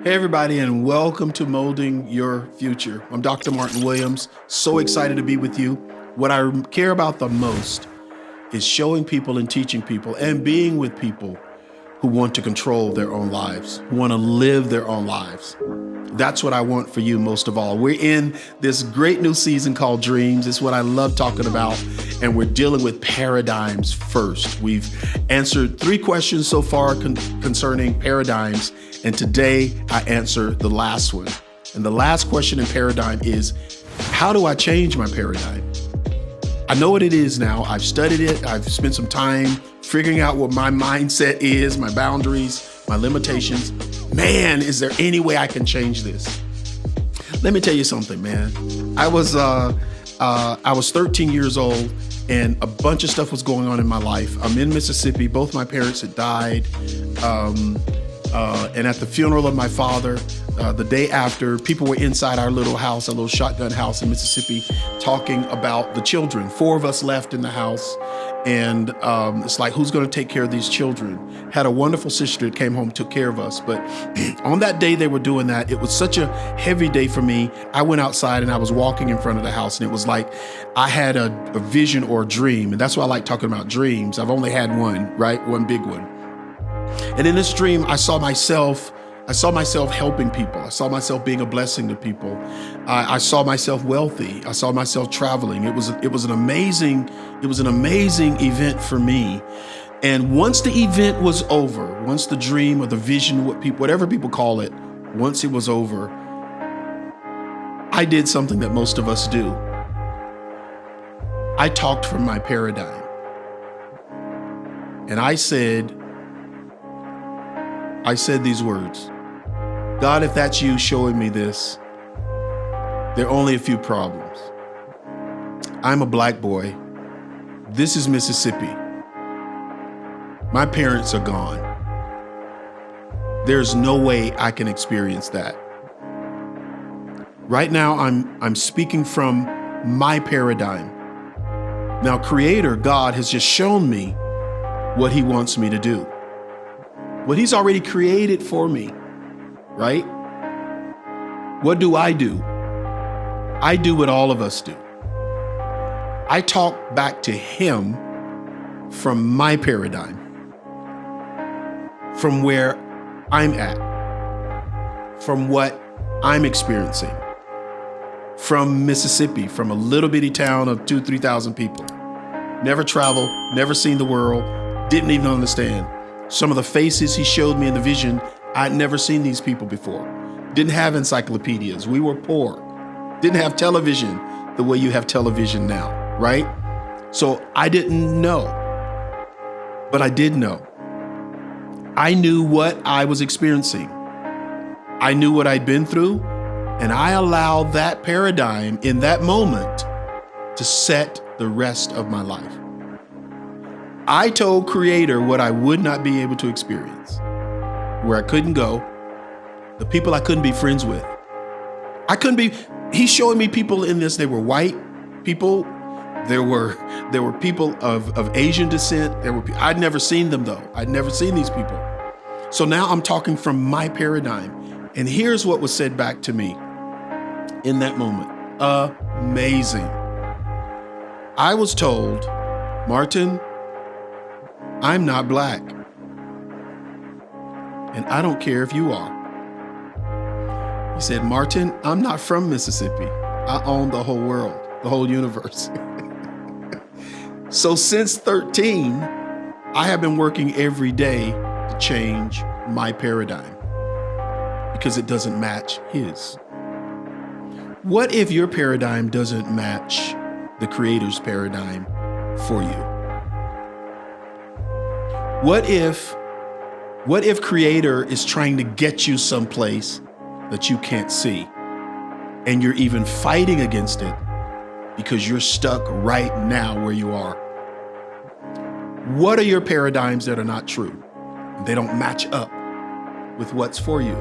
Hey, everybody, and welcome to Molding Your Future. I'm Dr. Martin Williams. So excited to be with you. What I care about the most is showing people and teaching people and being with people who want to control their own lives, who want to live their own lives. That's what I want for you most of all. We're in this great new season called Dreams. It's what I love talking about, and we're dealing with paradigms first. We've answered 3 questions so far concerning paradigms, and today I answer the last one. And the last question in paradigm is, how do I change my paradigm? I know what it is now. I've studied it. I've spent some time figuring out what my mindset is, my boundaries, my limitations. Man, is there any way I can change this? Let me tell you something, man. I was 13 years old, and a bunch of stuff was going on in my life. I'm in Mississippi. Both my parents had died. And at the funeral of my father, the day after, people were inside our little house, a little shotgun house in Mississippi, talking about the children. 4 of us left in the house. And it's like, who's going to take care of these children? Had a wonderful sister that came home, took care of us. But on that day they were doing that, it was such a heavy day for me. I went outside and I was walking in front of the house, and it was like I had a vision or a dream. And that's why I like talking about dreams. I've only had one, right? One big one. And in this dream, I saw myself helping people. I saw myself being a blessing to people. I saw myself wealthy. I saw myself traveling. It was an amazing event for me. And once the event was over, once the dream or the vision, whatever people call it, once it was over, I did something that most of us do. I talked from my paradigm. And I said these words: God, if that's you showing me this, there are only a few problems. I'm a black boy. This is Mississippi. My parents are gone. There's no way I can experience that. Right now, I'm speaking from my paradigm. Now, Creator God has just shown me what He wants me to do, what He's already created for me, right? What do? I do what all of us do. I talk back to Him from my paradigm, from where I'm at, from what I'm experiencing, from Mississippi, from a little bitty town of 2,000-3,000 people. Never traveled, never seen the world, didn't even understand. Some of the faces He showed me in the vision, I'd never seen these people before. Didn't have encyclopedias. We were poor. Didn't have television the way you have television now, right? So I didn't know, but I did know. I knew what I was experiencing. I knew what I'd been through, and I allowed that paradigm in that moment to set the rest of my life. I told Creator what I would not be able to experience, where I couldn't go, the people I couldn't be friends with. He's showing me people in this. They were white people. There were people of Asian descent. I'd never seen them though. I'd never seen these people. So now I'm talking from my paradigm. And here's what was said back to me in that moment. Amazing. I was told, Martin, I'm not black. And I don't care if you are. He said, Martin, I'm not from Mississippi. I own the whole world, the whole universe. So since 13, I have been working every day to change my paradigm because it doesn't match his. What if your paradigm doesn't match the Creator's paradigm for you? What if Creator is trying to get you someplace that you can't see, and you're even fighting against it because you're stuck right now where you are? What are your paradigms that are not true? They don't match up with what's for you.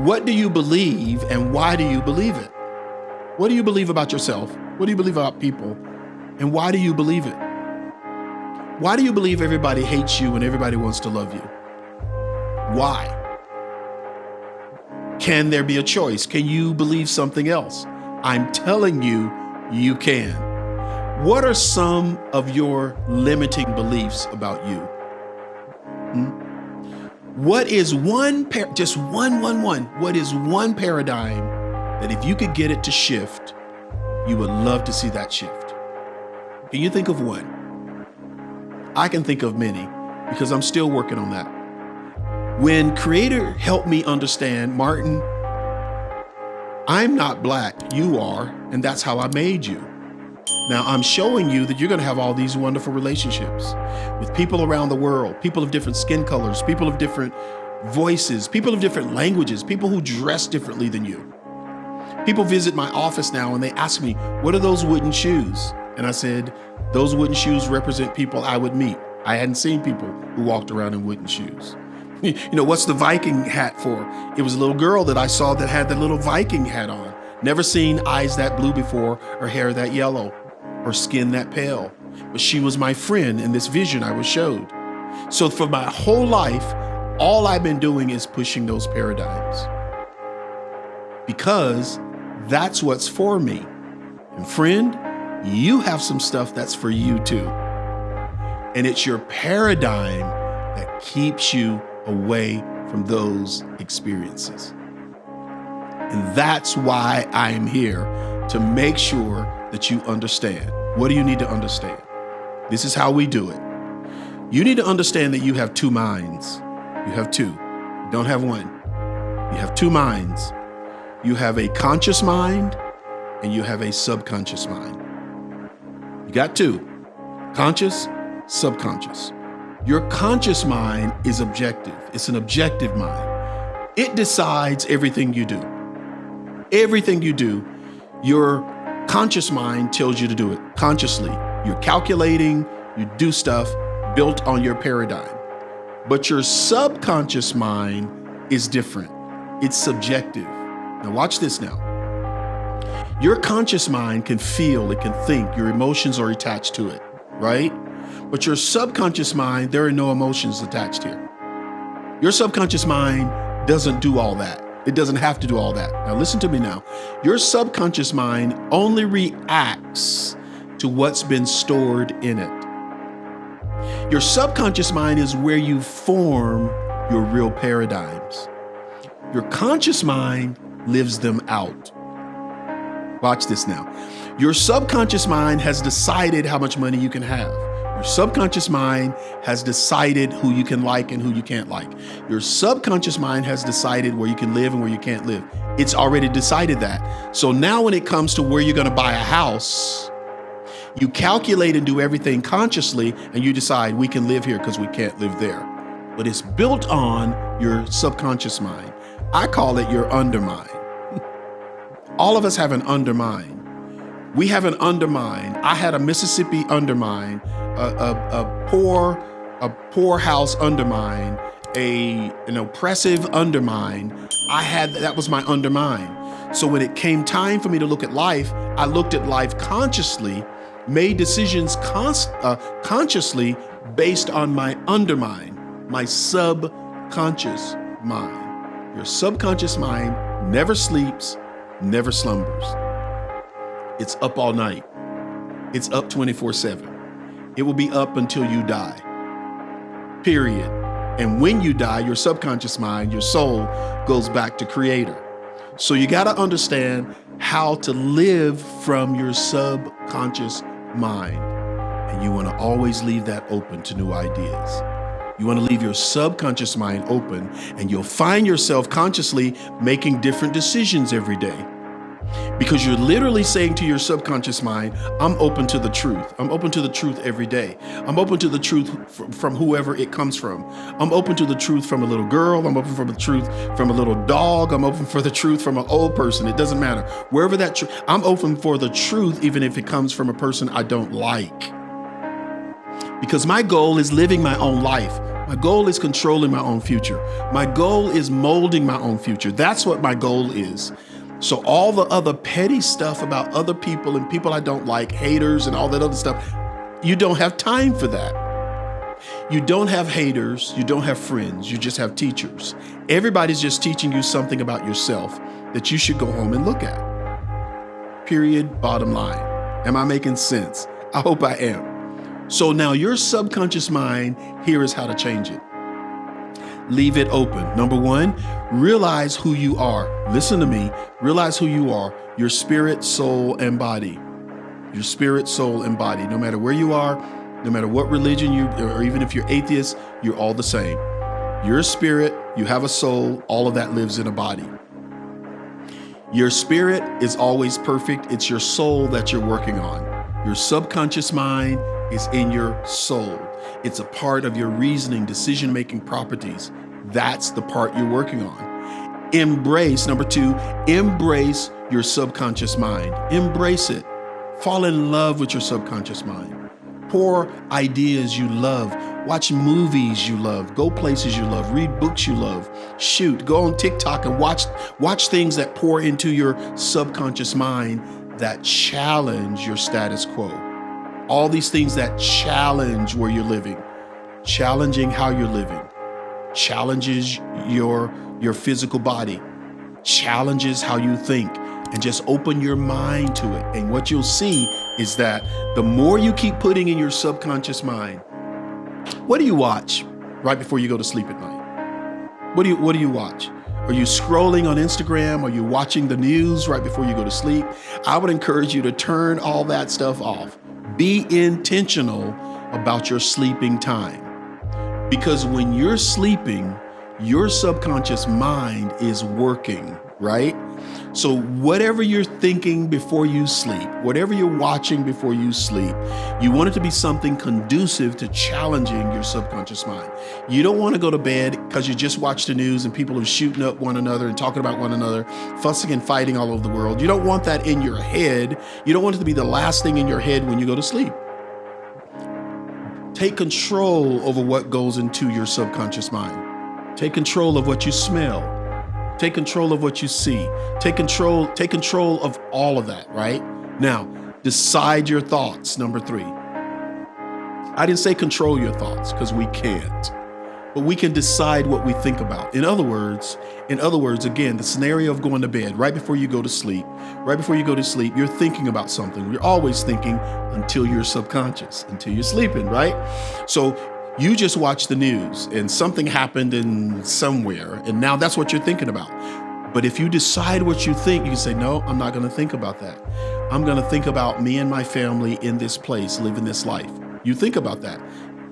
What do you believe, and why do you believe it? What do you believe about yourself? What do you believe about people? And why do you believe it? Why do you believe everybody hates you and everybody wants to love you? Why? Can there be a choice? Can you believe something else? I'm telling you, you can. What are some of your limiting beliefs about you? What is just what is one paradigm that if you could get it to shift, you would love to see that shift? Can you think of one? I can think of many because I'm still working on that. When Creator helped me understand, Martin, I'm not black, you are, and that's how I made you. Now I'm showing you that you're going to have all these wonderful relationships with people around the world, people of different skin colors, people of different voices, people of different languages, people who dress differently than you. People visit my office now and they ask me, what are those wooden shoes? And I said, those wooden shoes represent people I would meet. I hadn't seen people who walked around in wooden shoes. You know, what's the Viking hat for? It was a little girl that I saw that had that little Viking hat on. Never seen eyes that blue before, or hair that yellow, or skin that pale. But she was my friend in this vision I was showed. So for my whole life, all I've been doing is pushing those paradigms. Because that's what's for me. And friend, you have some stuff that's for you too. And it's your paradigm that keeps you away from those experiences. And that's why I'm here, to make sure that you understand. What do you need to understand? This is how we do it. You need to understand that you have two minds. You have two. You don't have one. You have two minds. You have a conscious mind and you have a subconscious mind. You got two. Conscious, subconscious. Your conscious mind is objective. It's an objective mind. It decides everything you do. Everything you do, your conscious mind tells you to do it consciously. You're calculating, you do stuff built on your paradigm. But your subconscious mind is different. It's subjective. Now watch this now. Your conscious mind can feel, it can think, your emotions are attached to it, right? But your subconscious mind, there are no emotions attached here. Your subconscious mind doesn't do all that. It doesn't have to do all that. Now listen to me now. Your subconscious mind only reacts to what's been stored in it. Your subconscious mind is where you form your real paradigms. Your conscious mind lives them out. Watch this now. Your subconscious mind has decided how much money you can have. Your subconscious mind has decided who you can like and who you can't like. Your subconscious mind has decided where you can live and where you can't live. It's already decided that. So now when it comes to where you're going to buy a house, you calculate and do everything consciously and you decide we can live here because we can't live there. But it's built on your subconscious mind. I call it your undermind. All of us have an undermind. We have an undermind. I had a Mississippi undermind, a poor house undermine, an oppressive undermine. That was my undermine. So when it came time for me to look at life, I looked at life consciously, made decisions consciously based on my undermine, my subconscious mind. Your subconscious mind never sleeps, never slumbers. It's up all night. It's up 24/7. It will be up until you die. Period. And when you die, your subconscious mind, your soul, goes back to Creator. So you got to understand how to live from your subconscious mind. And you want to always leave that open to new ideas. You want to leave your subconscious mind open, and you'll find yourself consciously making different decisions every day. Because you're literally saying to your subconscious mind, I'm open to the truth. I'm open to the truth every day. I'm open to the truth from whoever it comes from. I'm open to the truth from a little girl. I'm open for the truth from a little dog. I'm open for the truth from an old person. It doesn't matter. Wherever that truth, I'm open for the truth, even if it comes from a person I don't like. Because my goal is living my own life. My goal is controlling my own future. My goal is molding my own future. That's what my goal is. So all the other petty stuff about other people and people I don't like, haters and all that other stuff, you don't have time for that. You don't have haters. You don't have friends. You just have teachers. Everybody's just teaching you something about yourself that you should go home and look at. Period. Bottom line. Am I making sense? I hope I am. So now your subconscious mind, here is how to change it. Leave it open. Number one, realize who you are. Listen to me. Realize who you are. Your spirit, soul, and body. Your spirit, soul, and body. No matter where you are, no matter what religion you, or even if you're atheist, you're all the same. You're a spirit, you have a soul, all of that lives in a body. Your spirit is always perfect. It's your soul that you're working on. Your subconscious mind is in your soul. It's a part of your reasoning, decision-making properties. That's the part you're working on. Embrace, number two, embrace your subconscious mind. Embrace it. Fall in love with your subconscious mind. Pour ideas you love. Watch movies you love. Go places you love. Read books you love. Shoot. Go on TikTok and watch things that pour into your subconscious mind that challenge your status quo. All these things that challenge where you're living, challenging how you're living, challenges your physical body, challenges how you think, and just open your mind to it. And what you'll see is that the more you keep putting in your subconscious mind, what do you watch right before you go to sleep at night? What do you watch? Are you scrolling on Instagram? Are you watching the news right before you go to sleep? I would encourage you to turn all that stuff off. Be intentional about your sleeping time. Because when you're sleeping, your subconscious mind is working, right? So whatever you're thinking before you sleep, whatever you're watching before you sleep, you want it to be something conducive to challenging your subconscious mind. You don't want to go to bed because you just watched the news and people are shooting up one another and talking about one another, fussing and fighting all over the world. You don't want that in your head. You don't want it to be the last thing in your head when you go to sleep. Take control over what goes into your subconscious mind. Take control of what you smell. Take control of what you see. Take control of all of that, right? Now, decide your thoughts, number three. I didn't say control your thoughts because we can't, but we can decide what we think about. In other words, again, the scenario of going to bed, right before you go to sleep, you're thinking about something. You're always thinking until you're subconscious, until you're sleeping, right? So you just watched the news and something happened in somewhere, and now that's what you're thinking about. But if you decide what you think, you can say, no, I'm not going to think about that. I'm going to think about me and my family in this place, living this life. You think about that.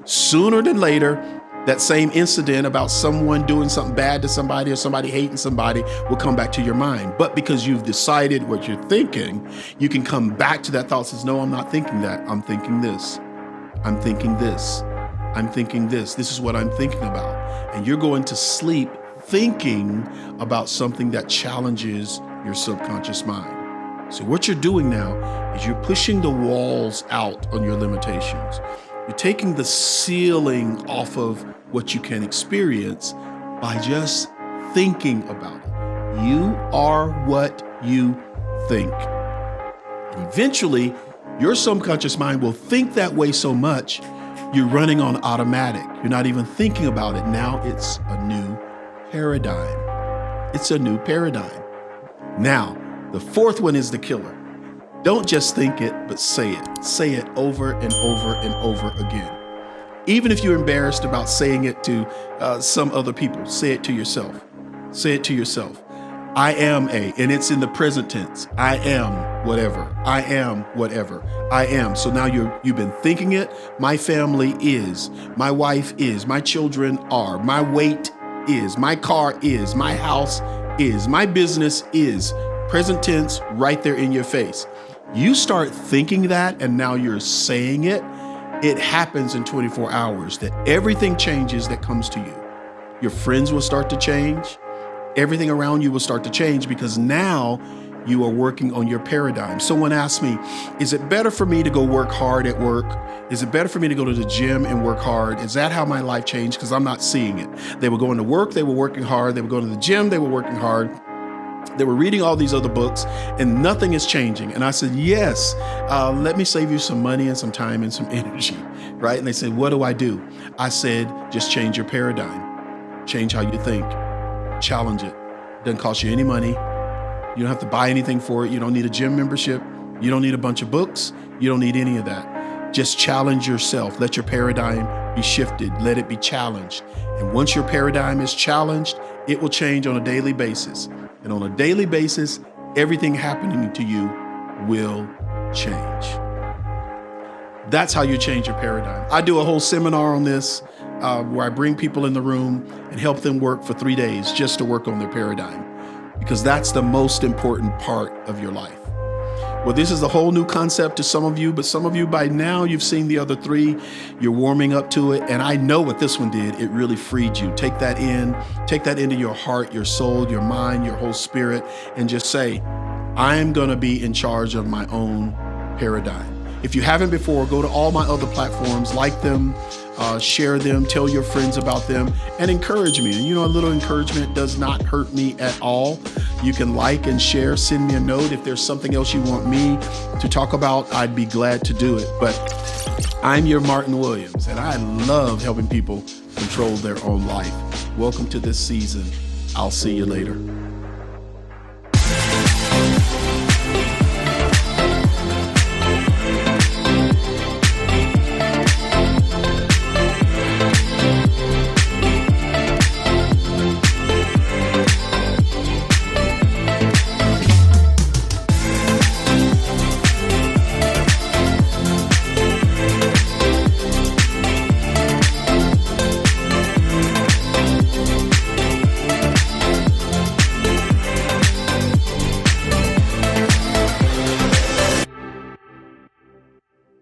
Sooner than later, that same incident about someone doing something bad to somebody or somebody hating somebody will come back to your mind. But because you've decided what you're thinking, you can come back to that thought and says, no, I'm not thinking that. I'm thinking this. I'm thinking this. I'm thinking this. This is what I'm thinking about. And you're going to sleep thinking about something that challenges your subconscious mind. So what you're doing now is you're pushing the walls out on your limitations. You're taking the ceiling off of what you can experience by just thinking about it. You are what you think. And eventually, your subconscious mind will think that way so much you're running on automatic. You're not even thinking about it. Now it's a new paradigm. It's a new paradigm. Now, the fourth one is the killer. Don't just think it, but say it. Say it over and over and over again. Even if you're embarrassed about saying it to some other people, say it to yourself. Say it to yourself. I am and it's in the present tense. I am whatever. I am whatever. I am. So now you've been thinking it. My family is. My wife is. My children are. My weight is. My car is. My house is. My business is. Present tense right there in your face. You start thinking that and now you're saying it. It happens in 24 hours that everything changes that comes to you. Your friends will start to change. Everything around you will start to change because now you are working on your paradigm. Someone asked me, is it better for me to go work hard at work? Is it better for me to go to the gym and work hard? Is that how my life changed? Because I'm not seeing it. They were going to work, they were working hard. They were going to the gym, they were working hard. They were reading all these other books and nothing is changing. And I said, yes, let me save you some money and some time and some energy, right? And they said, what do? I said, just change your paradigm, change how you think, challenge it. Doesn't cost you any money. You don't have to buy anything for it. You don't need a gym membership. You don't need a bunch of books. You don't need any of that. Just challenge yourself. Let your paradigm be shifted. Let it be challenged. And once your paradigm is challenged, it will change on a daily basis. And on a daily basis, everything happening to you will change. That's how you change your paradigm. I do a whole seminar on this where I bring people in the room and help them work for 3 days just to work on their paradigm, because that's the most important part of your life. Well, this is a whole new concept to some of you, but some of you by now, you've seen the other 3. You're warming up to it. And I know what this one did. It really freed you. Take that into your heart, your soul, your mind, your whole spirit, and just say, I'm going to be in charge of my own paradigm. If you haven't before, go to all my other platforms, like them, share them, tell your friends about them, and encourage me. And you know, a little encouragement does not hurt me at all. You can like and share, send me a note. If there's something else you want me to talk about, I'd be glad to do it. But I'm your Martin Williams, and I love helping people control their own life. Welcome to this season. I'll see you later.